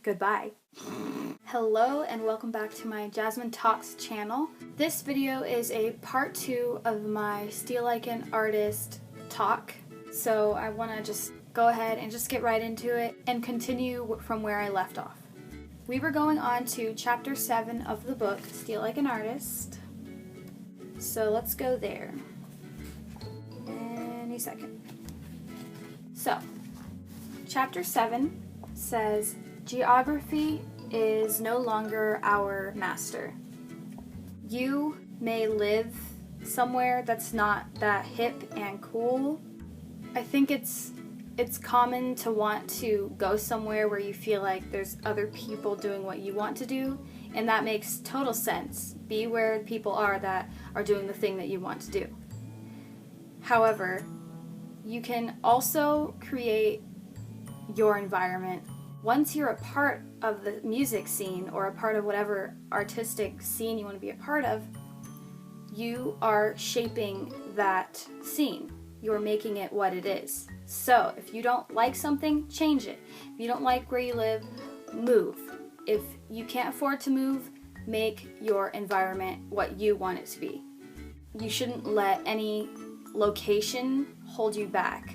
Goodbye. Hello and welcome back to my CreativeTalks channel. This video is a part 2 of my Steal Like an Artist talk. So I want to just go ahead and just get right into it and continue from where I left off. We were going on to chapter 7 of the book, Steal Like an Artist. So let's go there. Any second. So, chapter 7 says, geography is no longer our master. You may live somewhere that's not that hip and cool. I think it's common to want to go somewhere where you feel like there's other people doing what you want to do, and that makes total sense. Be where people are that are doing the thing that you want to do. However, you can also create your environment. Once you're a part of the music scene or a part of whatever artistic scene you want to be a part of, you are shaping that scene. You're making it what it is. So if you don't like something, change it. If you don't like where you live, move. If you can't afford to move, make your environment what you want it to be. You shouldn't let any location hold you back.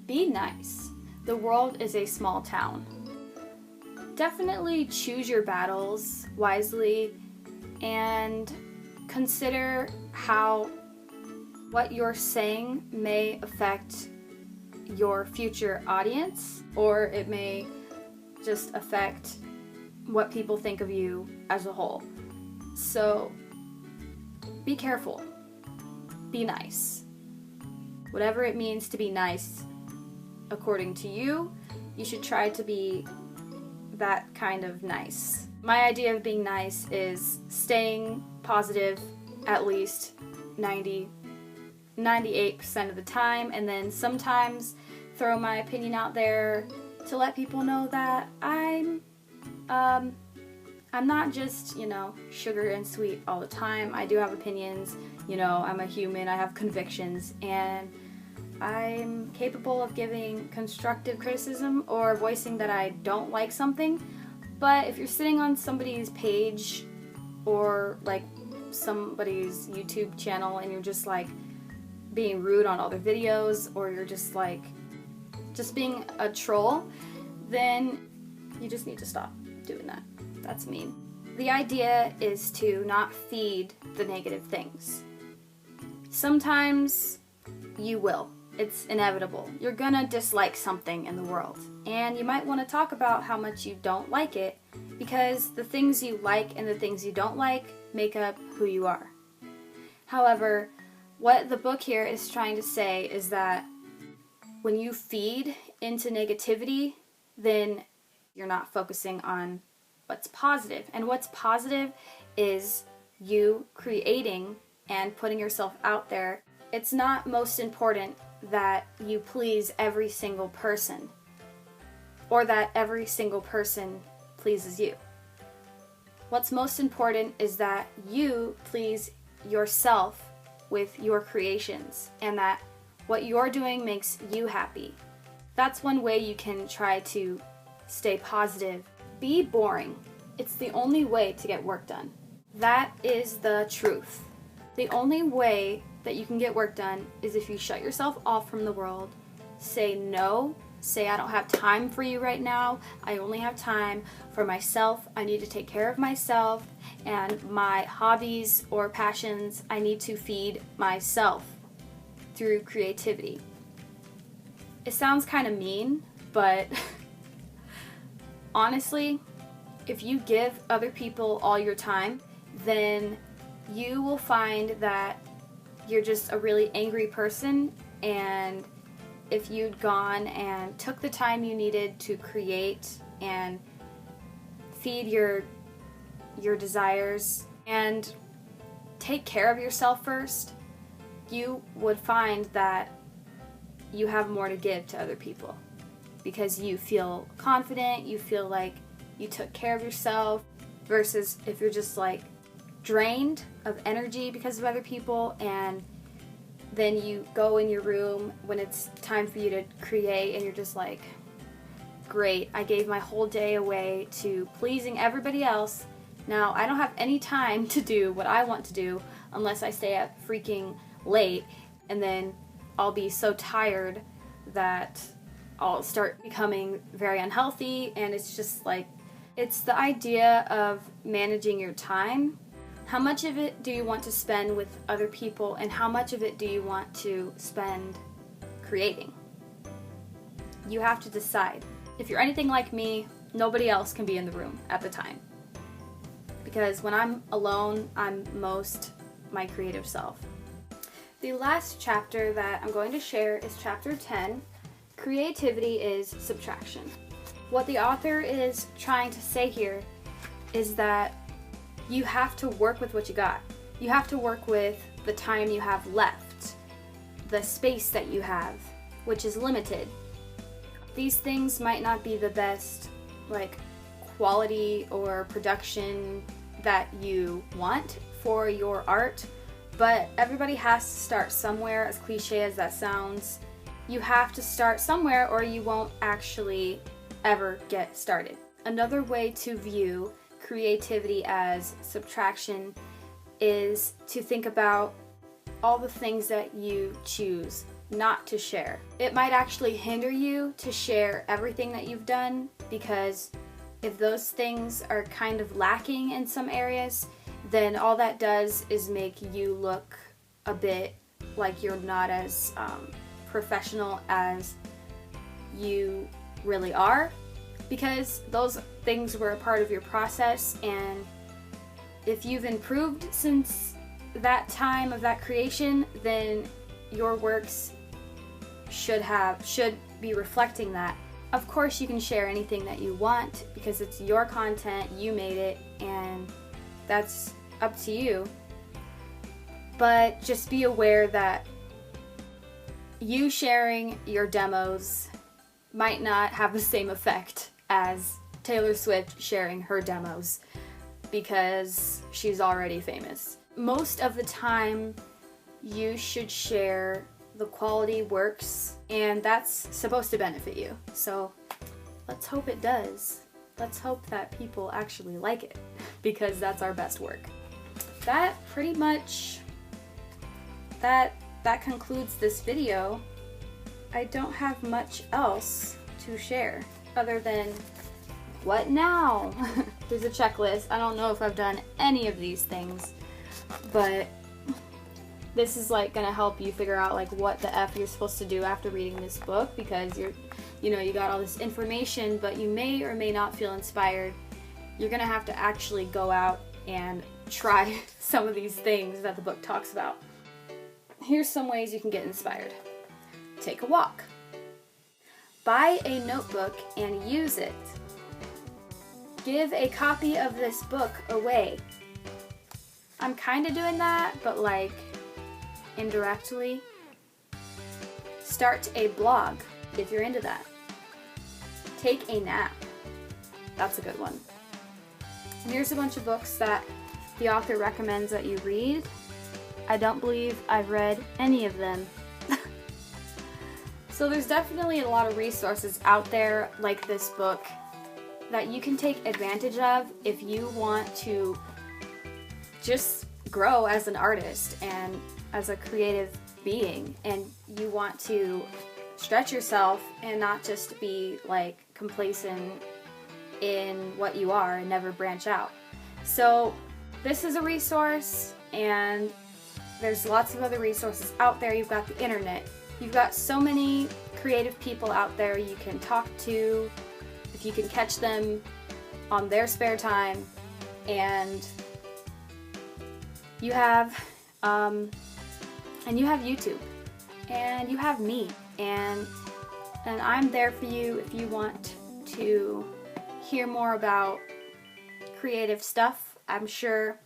Be nice. The world is a small town. Definitely choose your battles wisely and consider how what you're saying may affect your future audience, or it may just affect what people think of you as a whole. So be careful. Be nice. Whatever it means to be nice, according to you, you should try to be that kind of nice. My idea of being nice is staying positive at least 98% of the time, and then sometimes throw my opinion out there to let people know that I'm not just, sugar and sweet all the time. I do have opinions, I'm a human, I have convictions, and I'm capable of giving constructive criticism or voicing that I don't like something. But if you're sitting on somebody's page or like somebody's YouTube channel and you're just like being rude on all their videos, or you're just being a troll, then you just need to stop doing that. That's mean. The idea is to not feed the negative things. Sometimes you will. It's inevitable. You're gonna dislike something in the world, and you might want to talk about how much you don't like it, because the things you like and the things you don't like make up who you are. However, what the book here is trying to say is that when you feed into negativity, then you're not focusing on what's positive. And what's positive is you creating and putting yourself out there. It's not most important that you please every single person, or that every single person pleases you. What's most important is that you please yourself with your creations, and that what you're doing makes you happy. That's one way you can try to stay positive. Be boring. It's the only way to get work done. That is the truth. The only way that you can get work done is if you shut yourself off from the world, say no, say I don't have time for you right now, I only have time for myself, I need to take care of myself, and my hobbies or passions, I need to feed myself through creativity. It sounds kind of mean, but honestly, if you give other people all your time, then you will find that you're just a really angry person, and if you'd gone and took the time you needed to create and feed your desires and take care of yourself first, you would find that you have more to give to other people, because you feel confident, you feel like you took care of yourself, versus if you're just like drained of energy because of other people, and then you go in your room when it's time for you to create and you're just like, great. I gave my whole day away to pleasing everybody else. Now I don't have any time to do what I want to do unless I stay up freaking late, and then I'll be so tired that I'll start becoming very unhealthy. And it's just like, it's the idea of managing your time. How much of it do you want to spend with other people, and how much of it do you want to spend creating? You have to decide. If you're anything like me, nobody else can be in the room at the time. Because when I'm alone, I'm most my creative self. The last chapter that I'm going to share is chapter 10, Creativity is Subtraction. What the author is trying to say here is that you have to work with what you got. You have to work with the time you have left, the space that you have, which is limited. These things might not be the best, like, quality or production that you want for your art, but everybody has to start somewhere, as cliche as that sounds. You have to start somewhere or you won't actually ever get started. Another way to view creativity as subtraction is to think about all the things that you choose not to share. It might actually hinder you to share everything that you've done, because if those things are kind of lacking in some areas, then all that does is make you look a bit like you're not as professional as you really are, because those things were a part of your process, and if you've improved since that time of that creation, then your works should be reflecting that. Of course, you can share anything that you want because it's your content, you made it, and that's up to you. But just be aware that you sharing your demos might not have the same effect as Taylor Swift sharing her demos, because she's already famous. Most of the time, you should share the quality works, and that's supposed to benefit you. So let's hope it does. Let's hope that people actually like it, because that's our best work. That pretty much, that concludes this video. I don't have much else to share other than what now? There's a checklist. I don't know if I've done any of these things, but this is like gonna help you figure out like what the F you're supposed to do after reading this book, because you got all this information, but you may or may not feel inspired. You're gonna have to actually go out and try some of these things that the book talks about. Here's some ways you can get inspired. Take a walk. Buy a notebook and use it. Give a copy of this book away. I'm kind of doing that, but like indirectly. Start a blog if you're into that. Take a nap. That's a good one. And here's a bunch of books that the author recommends that you read. I don't believe I've read any of them. So there's definitely a lot of resources out there like this book that you can take advantage of if you want to just grow as an artist and as a creative being, and you want to stretch yourself and not just be like complacent in what you are and never branch out. So this is a resource, and there's lots of other resources out there. You've got the internet. You've got so many creative people out there you can talk to if you can catch them on their spare time. And you have YouTube, and you have me, and I'm there for you if you want to hear more about creative stuff. I'm sure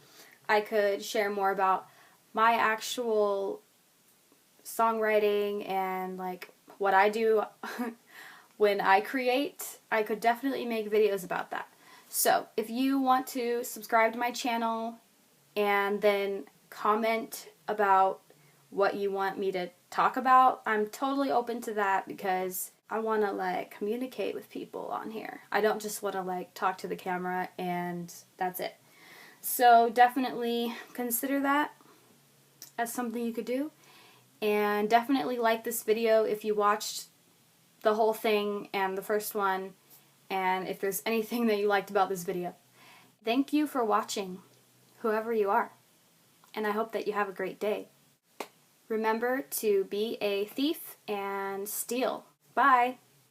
I could share more about my actual songwriting and like what I do when I create. I could definitely make videos about that. So if you want to subscribe to my channel and then comment about what you want me to talk about, I'm totally open to that, because I want to like communicate with people on here. I don't just want to like talk to the camera and that's it. So definitely consider that as something you could do. And definitely like this video if you watched the whole thing and the first one, and if there's anything that you liked about this video. Thank you for watching, whoever you are, and I hope that you have a great day. Remember to be a thief and steal. Bye!